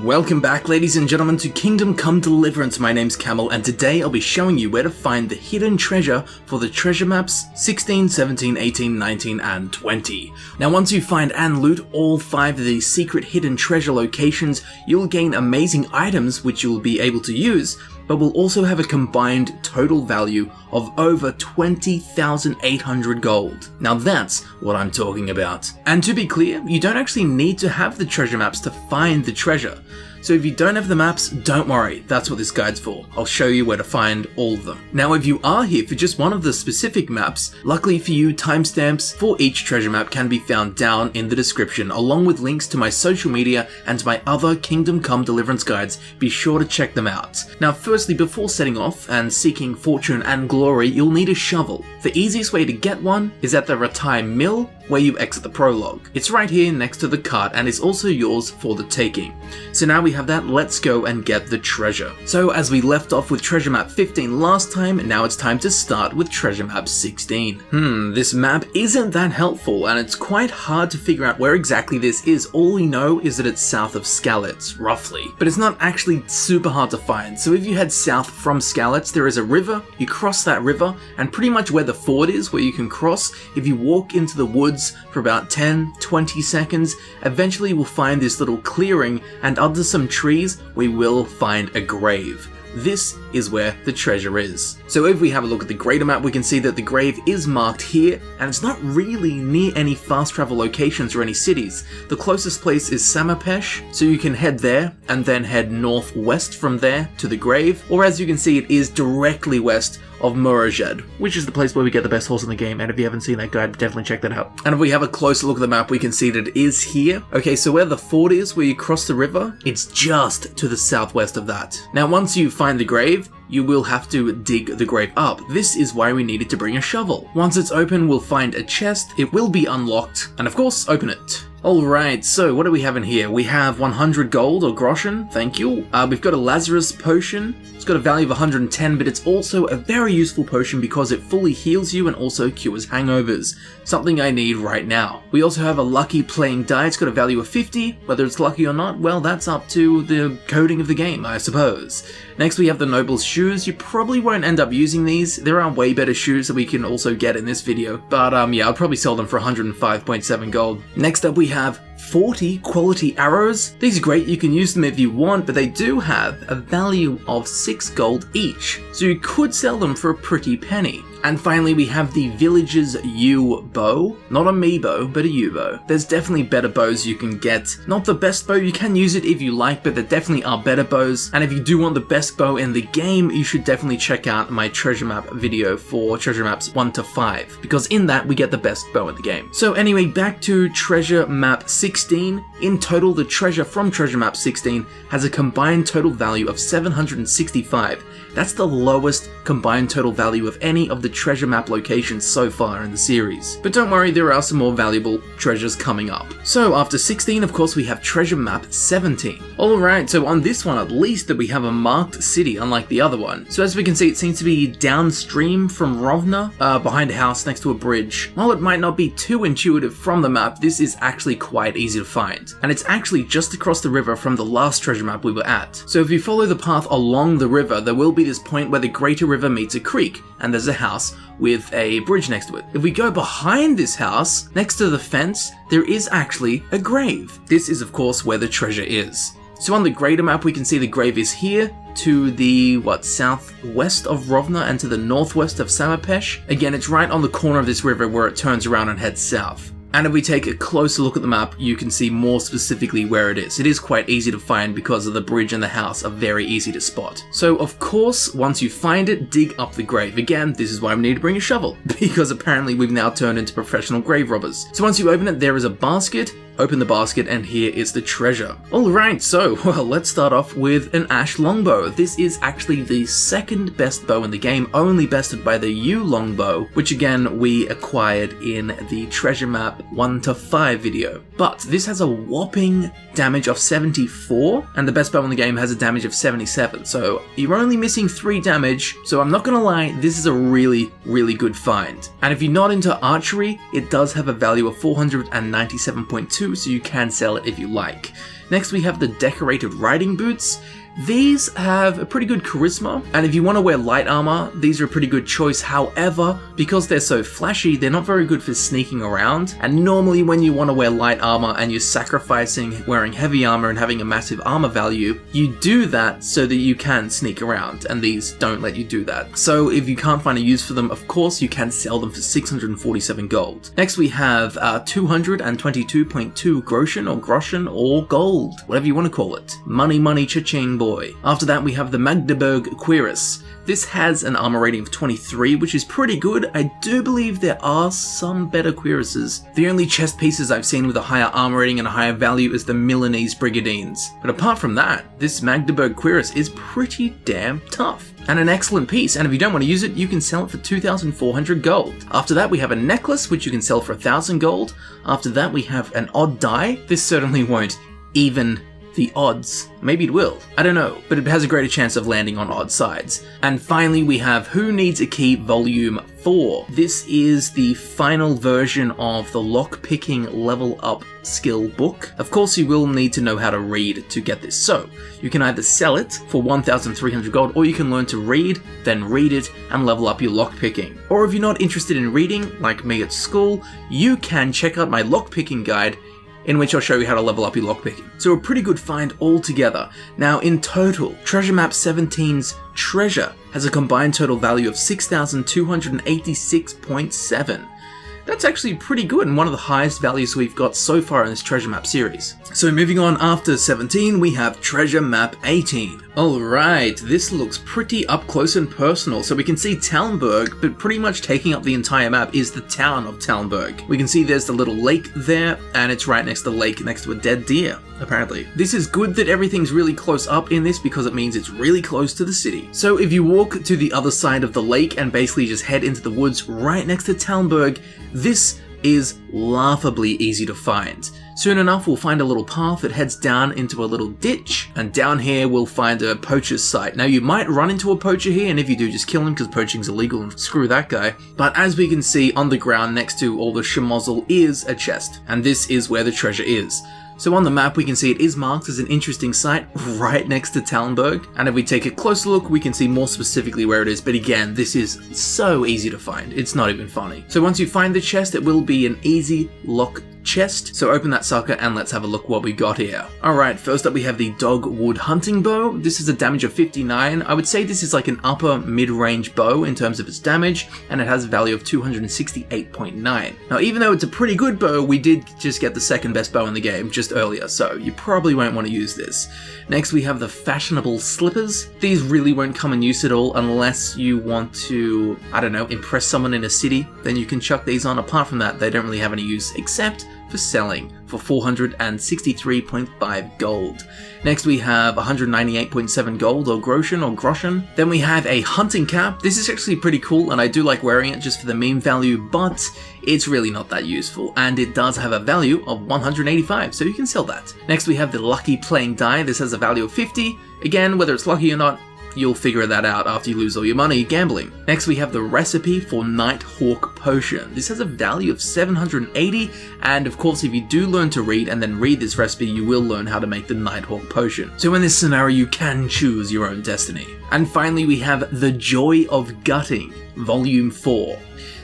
Welcome back, ladies and gentlemen, to Kingdom Come Deliverance. My name's Camel, and today I'll be showing you where to find the hidden treasure for the treasure maps 16, 17, 18, 19, and 20. Now, once you find and loot all 5 of these secret hidden treasure locations, you'll gain amazing items which you'll be able to use, but will also have a combined total value of over 20,800 gold. Now that's what I'm talking about. And to be clear, you don't actually need to have the treasure maps to find the treasure. So if you don't have the maps, don't worry, that's what this guide's for. I'll show you where to find all of them. Now if you are here for just one of the specific maps, luckily for you, timestamps for each treasure map can be found down in the description, along with links to my social media and my other Kingdom Come Deliverance guides. Be sure to check them out. Now firstly, before setting off and seeking fortune and glory, you'll need a shovel. The easiest way to get one is at the Retire Mill, where you exit the prologue. It's right here next to the cart and is also yours for the taking. So now we have that, let's go and get the treasure. So as we left off with treasure map 15 last time, now it's time to start with treasure map 16. This map isn't that helpful and it's quite hard to figure out where exactly this is. All we know is that it's south of Skalitz, roughly. But it's not actually super hard to find. So if you head south from Skalitz, there is a river, you cross that river, and pretty much where the ford is, where you can cross, if you walk into the woods for about 10-20 seconds, eventually we'll find this little clearing, and under some trees we will find a grave. This is where the treasure is. So if we have a look at the greater map, we can see that the grave is marked here, and it's not really near any fast travel locations or any cities. The closest place is Samapesh, so you can head there and then head northwest from there to the grave, or as you can see, it is directly west of Murajed, which is the place where we get the best horse in the game, and if you haven't seen that guide, definitely check that out. And if we have a closer look at the map, we can see that it is here. Okay, so where the ford is, where you cross the river, it's just to the southwest of that. Now once you find the grave, you will have to dig the grave up. This is why we needed to bring a shovel. Once it's open, we'll find a chest, it will be unlocked, and of course, open it. Alright, so what do we have in here? We have 100 gold, or Groschen, thank you. We've got a Lazarus potion. It's got a value of 110, but it's also a very useful potion because it fully heals you and also cures hangovers. Something I need right now. We also have a lucky playing die. It's got a value of 50. Whether it's lucky or not, well, that's up to the coding of the game, I suppose. Next we have the Noble's shoes. You probably won't end up using these. There are way better shoes that we can also get in this video. But yeah, I'll probably sell them for 105.7 gold. Next up we have 40 quality arrows. These are great, you can use them if you want, but they do have a value of 6 gold each. So you could sell them for a pretty penny. And finally we have the Village's yew bow. Not a me bow, but a yew bow. There's definitely better bows you can get. Not the best bow, you can use it if you like, but there definitely are better bows. And if you do want the best bow in the game, you should definitely check out my treasure map video for treasure maps 1 to 5, because in that we get the best bow in the game. So anyway, back to treasure map 16. In total, the treasure from treasure map 16 has a combined total value of 765. That's the lowest combined total value of any of the treasure map locations so far in the series. But don't worry, there are some more valuable treasures coming up. So after 16, of course, we have treasure map 17. Alright, so on this one at least that we have a marked city, unlike the other one. So as we can see, it seems to be downstream from Rovna, behind a house next to a bridge. While it might not be too intuitive from the map, this is actually quite easy to find. And it's actually just across the river from the last treasure map we were at. So if you follow the path along the river, there will be this point where the greater river meets a creek, and there's a house with a bridge next to it. If we go behind this house, next to the fence, there is actually a grave. This is of course where the treasure is. So on the greater map we can see the grave is here, to the, southwest of Rovna and to the northwest of Samapesh. Again, it's right on the corner of this river where it turns around and heads south. And if we take a closer look at the map, you can see more specifically where it is. It is quite easy to find because of the bridge and the house are very easy to spot. So of course, once you find it, dig up the grave. Again, this is why we need to bring a shovel, because apparently we've now turned into professional grave robbers. So once you open it, there is a basket. Open the basket and here is the treasure. Alright, so, well, let's start off with an Ash Longbow. This is actually the second best bow in the game, only bested by the yew Longbow, which again we acquired in the treasure map 1 to 5 video. But this has a whopping damage of 74, and the best bow in the game has a damage of 77, so you're only missing 3 damage, so I'm not gonna lie, this is a really, really good find. And if you're not into archery, it does have a value of 497.2 to, so you can sell it if you like. Next we have the decorated riding boots. These have a pretty good charisma, and if you want to wear light armor, these are a pretty good choice. However, because they're so flashy, they're not very good for sneaking around, and normally when you want to wear light armor and you're sacrificing wearing heavy armor and having a massive armor value, you do that so that you can sneak around, and these don't let you do that. So if you can't find a use for them, of course you can sell them for 647 gold. Next we have 222.2 Groschen or gold, whatever you want to call it. Money, money, cha-ching, boy. After that we have the Magdeburg Cuirass. This has an armor rating of 23, which is pretty good. I do believe there are some better cuirasses. The only chest pieces I've seen with a higher armor rating and a higher value is the Milanese Brigadines. But apart from that, this Magdeburg Cuirass is pretty damn tough. And an excellent piece, and if you don't want to use it, you can sell it for 2,400 gold. After that we have a necklace, which you can sell for 1,000 gold. After that we have an odd die. This certainly won't even the odds. Maybe it will, I don't know, but it has a greater chance of landing on odd sides. And finally we have Who Needs a Key Volume 4. This is the final version of the lockpicking level up skill book. Of course you will need to know how to read to get this, so you can either sell it for 1,300 gold or you can learn to read, then read it and level up your lockpicking. Or if you're not interested in reading, like me at school, you can check out my lockpicking guide, in which I'll show you how to level up your lockpicking. So a pretty good find altogether. Now in total, Treasure Map 17's treasure has a combined total value of 6,286.7. That's actually pretty good and one of the highest values we've got so far in this Treasure Map series. So moving on, after 17 we have Treasure Map 18. Alright, this looks pretty up close and personal. So we can see Talmberg, but pretty much taking up the entire map is the town of Talmberg. We can see there's the little lake there, and it's right next to the lake next to a dead deer, apparently. This is good that everything's really close up in this because it means it's really close to the city. So if you walk to the other side of the lake and basically just head into the woods right next to Talmberg, this is laughably easy to find. Soon enough we'll find a little path that heads down into a little ditch, and down here we'll find a poacher's site. Now you might run into a poacher here, and if you do, just kill him because poaching's illegal and screw that guy. But as we can see on the ground next to all the schmozzle is a chest, and this is where the treasure is. So on the map we can see it is marked as an interesting site right next to Talmberg, and if we take a closer look we can see more specifically where it is, but again this is so easy to find, it's not even funny. So once you find the chest it will be an easy lock chest, so open that sucker and let's have a look what we got here. Alright, first up we have the Dogwood hunting bow. This is a damage of 59. I would say this is like an upper mid-range bow in terms of its damage, and it has a value of 268.9. Now even though it's a pretty good bow, we did just get the second best bow in the game just earlier, so you probably won't want to use this. Next we have the Fashionable slippers. These really won't come in use at all unless you want to, I don't know, impress someone in a city, then you can chuck these on. Apart from that, they don't really have any use except for selling for 463.5 gold. Next we have 198.7 gold or Groschen. Then we have a hunting cap. This is actually pretty cool and I do like wearing it just for the meme value, but it's really not that useful, and it does have a value of 185, so you can sell that. Next we have the lucky playing die. This has a value of 50. Again, whether it's lucky or not, you'll figure that out after you lose all your money gambling. Next we have the recipe for Nighthawk potion. This has a value of 780, and of course if you do learn to read and then read this recipe, you will learn how to make the Nighthawk potion. So in this scenario you can choose your own destiny. And finally we have the Joy of Gutting, Volume 4.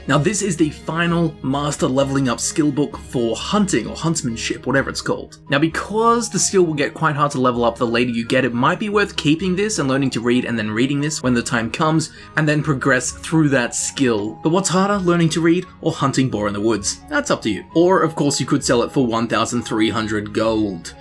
Now this is the final master leveling up skill book for hunting or huntsmanship, whatever it's called. Now because the skill will get quite hard to level up the later you get, it might be worth keeping this and learning to read and then reading this when the time comes, and then progress through that skill. But what's harder, learning to read or hunting boar in the woods? That's up to you. Or of course you could sell it for 1,300 gold.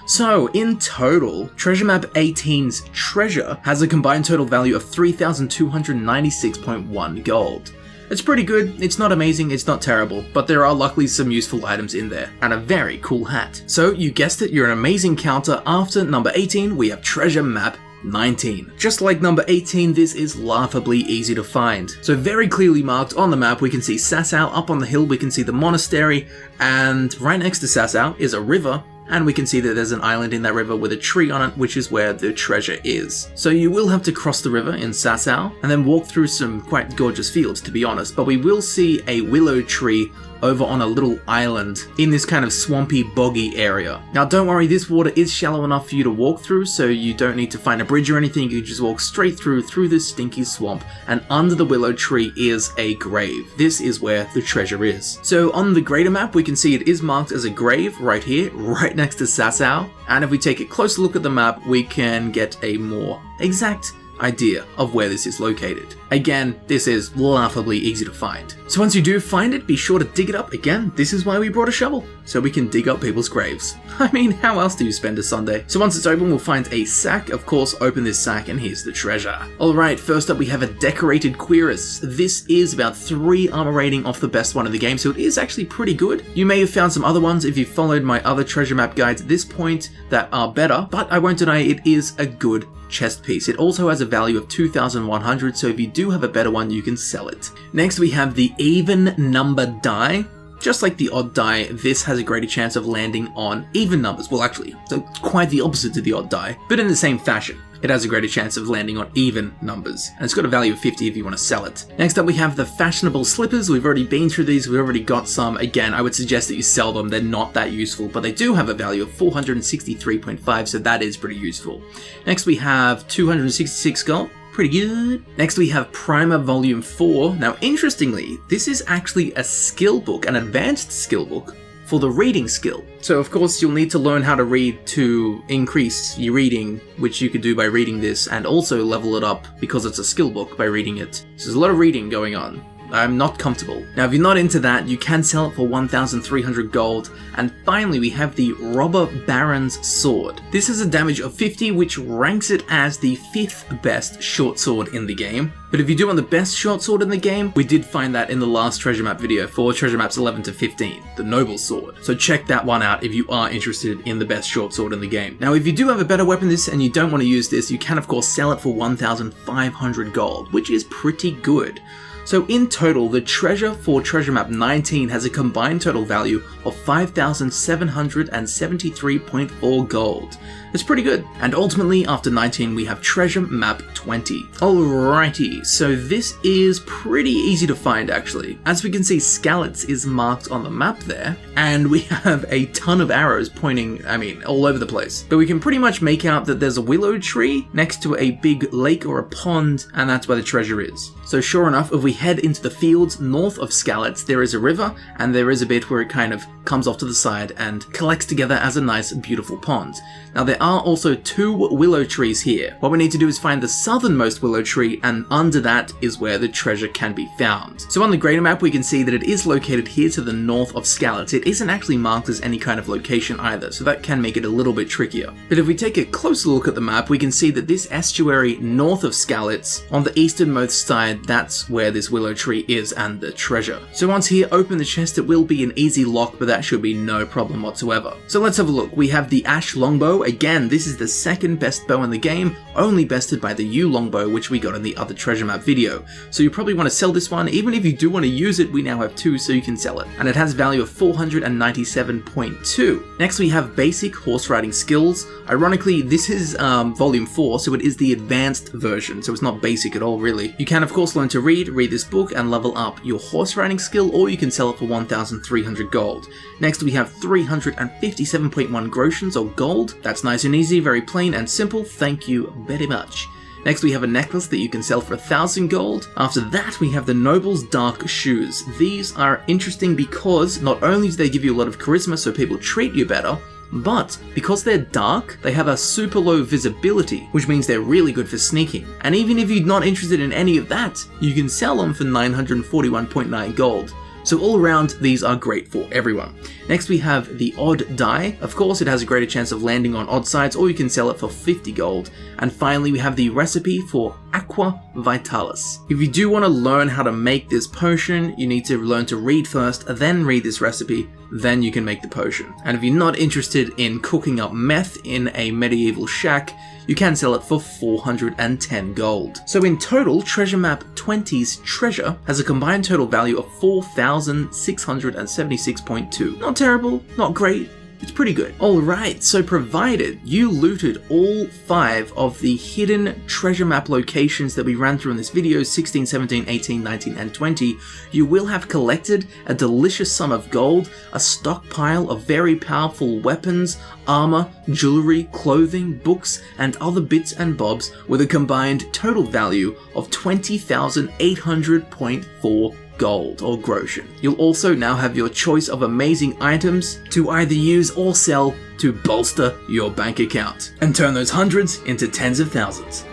So, in total, Treasure Map 18's treasure has a combined total value of 3,296.1 gold. It's pretty good, it's not amazing, it's not terrible, but there are luckily some useful items in there, and a very cool hat. So, you guessed it, you're an amazing counter. After number 18, we have Treasure Map 19. Just like number 18, this is laughably easy to find. So very clearly marked on the map, we can see Sasau. Up on the hill we can see the monastery, and right next to Sasau is a river and we can see that there's an island in that river with a tree on it, which is where the treasure is. So you will have to cross the river in Sasau, and then walk through some quite gorgeous fields, to be honest, but we will see a willow tree over on a little island in this kind of swampy, boggy area. Now don't worry, this water is shallow enough for you to walk through, so you don't need to find a bridge or anything. You just walk straight through this stinky swamp, and under the willow tree is a grave. This is where the treasure is. So on the greater map, we can see it is marked as a grave right here, right next to Sasau, and if we take a closer look at the map, we can get a more exact idea of where this is located. Again, this is laughably easy to find. So once you do find it, be sure to dig it up. Again, this is why we brought a shovel, so we can dig up people's graves. I mean, how else do you spend a Sunday? So once it's open, we'll find a sack. Of course, open this sack and here's the treasure. Alright, first up we have a decorated Cuirass. This is about 3 armor rating off the best one in the game, so it is actually pretty good. You may have found some other ones if you followed my other treasure map guides at this point that are better, but I won't deny it is a good chest piece. It also has a value of 2,100, so if you do have a better one, you can sell it. Next we have the even number die. Just like the odd die, this has a greater chance of landing on even numbers. Well, actually, so quite the opposite to the odd die, but in the same fashion. It has a greater chance of landing on even numbers, and it's got a value of 50 if you want to sell it. Next up we have the Fashionable slippers. We've already been through these, we've already got some. Again, I would suggest that you sell them, they're not that useful, but they do have a value of 463.5, so that is pretty useful. Next we have 266 gold. Pretty good. Next we have Primer Volume 4. Now interestingly, this is actually a skill book, an advanced skill book for the reading skill. So of course you'll need to learn how to read to increase your reading, which you could do by reading this, and also level it up because it's a skill book by reading it. So there's a lot of reading going on. I'm not comfortable. Now if you're not into that, you can sell it for 1,300 gold. And finally we have the Robber Baron's Sword. This has a damage of 50, which ranks it as the 5th best short sword in the game. But if you do want the best short sword in the game, we did find that in the last treasure map video for treasure maps 11 to 15, the Noble Sword. So check that one out if you are interested in the best short sword in the game. Now if you do have a better weapon than this and you don't want to use this, you can of course sell it for 1,500 gold, which is pretty good. So in total, the treasure for treasure map 19 has a combined total value of 5,773.4 gold. It's pretty good. And ultimately, after 19, we have treasure map 20. Alrighty, so this is pretty easy to find actually. As we can see, Skalitz is marked on the map there, and we have a ton of arrows pointing, all over the place. But we can pretty much make out that there's a willow tree next to a big lake or a pond, and that's where the treasure is. So sure enough, if we head into the fields north of Skalitz, there is a river, and there is a bit where it kind of comes off to the side and collects together as a nice, beautiful pond. Now there are also 2 willow trees here. What we need to do is find the southernmost willow tree, and under that is where the treasure can be found. So on the greater map we can see that it is located here to the north of Skalitz. It isn't actually marked as any kind of location either, so that can make it a little bit trickier. But if we take a closer look at the map, we can see that this estuary north of Skalitz, on the easternmost side, that's where this willow tree is and the treasure. So once here, open the chest, it will be an easy lock, but that should be no problem whatsoever. So let's have a look. We have the Ash Longbow. Again, this is the second best bow in the game, only bested by the yew Longbow, which we got in the other treasure map video. So you probably want to sell this one. Even if you do want to use it, we now have 2, so you can sell it. And it has value of 497.2. Next we have basic horse riding skills. Ironically, this is volume 4, so it is the advanced version, so it's not basic at all really. You can of course learn to read this book and level up your horse riding skill, or you can sell it for 1,300 gold. Next we have 357.1 groschens or gold. That's nice and easy, very plain and simple, thank you very much. Next we have a necklace that you can sell for 1,000 gold. After that we have the Noble's Dark Shoes. These are interesting because not only do they give you a lot of charisma so people treat you better, but because they're dark, they have a super low visibility, which means they're really good for sneaking. And even if you're not interested in any of that, you can sell them for 941.9 gold. So all around, these are great for everyone. Next we have the Odd Die. Of course, it has a greater chance of landing on odd sides, or you can sell it for 50 gold. And finally, we have the recipe for Aqua Vitalis. If you do want to learn how to make this potion, you need to learn to read first, then read this recipe, then you can make the potion. And if you're not interested in cooking up meth in a medieval shack, you can sell it for 410 gold. So in total, Treasure Map 20's treasure has a combined total value of 4,676.2. Not terrible, not great, It's pretty good. Alright, so provided you looted all 5 of the hidden treasure map locations that we ran through in this video, 16, 17, 18, 19, and 20, you will have collected a delicious sum of gold, a stockpile of very powerful weapons, armor, jewelry, clothing, books, and other bits and bobs with a combined total value of 20,800.4 gold or Groschen. You'll also now have your choice of amazing items to either use or sell to bolster your bank account and turn those hundreds into tens of thousands.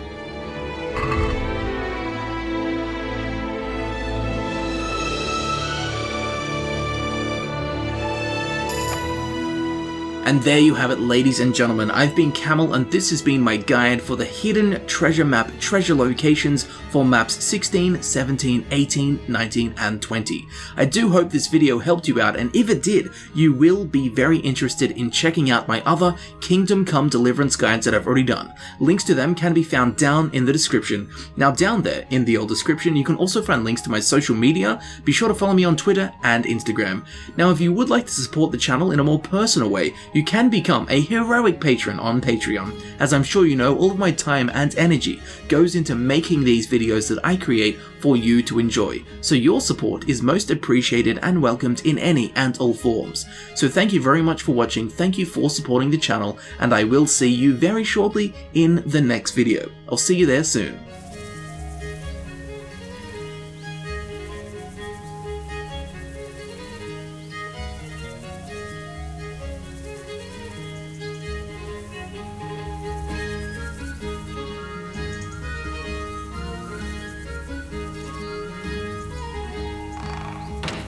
And there you have it, ladies and gentlemen. I've been Camel, and this has been my guide for the hidden treasure map treasure locations for maps 16, 17, 18, 19, and 20. I do hope this video helped you out, and if it did, you will be very interested in checking out my other Kingdom Come Deliverance guides that I've already done. Links to them can be found down in the description. Now down there in the old description, you can also find links to my social media. Be sure to follow me on Twitter and Instagram. Now if you would like to support the channel in a more personal way, you can become a heroic patron on Patreon. As I'm sure you know, all of my time and energy goes into making these videos that I create for you to enjoy, so your support is most appreciated and welcomed in any and all forms. So thank you very much for watching, thank you for supporting the channel, and I will see you very shortly in the next video. I'll see you there soon.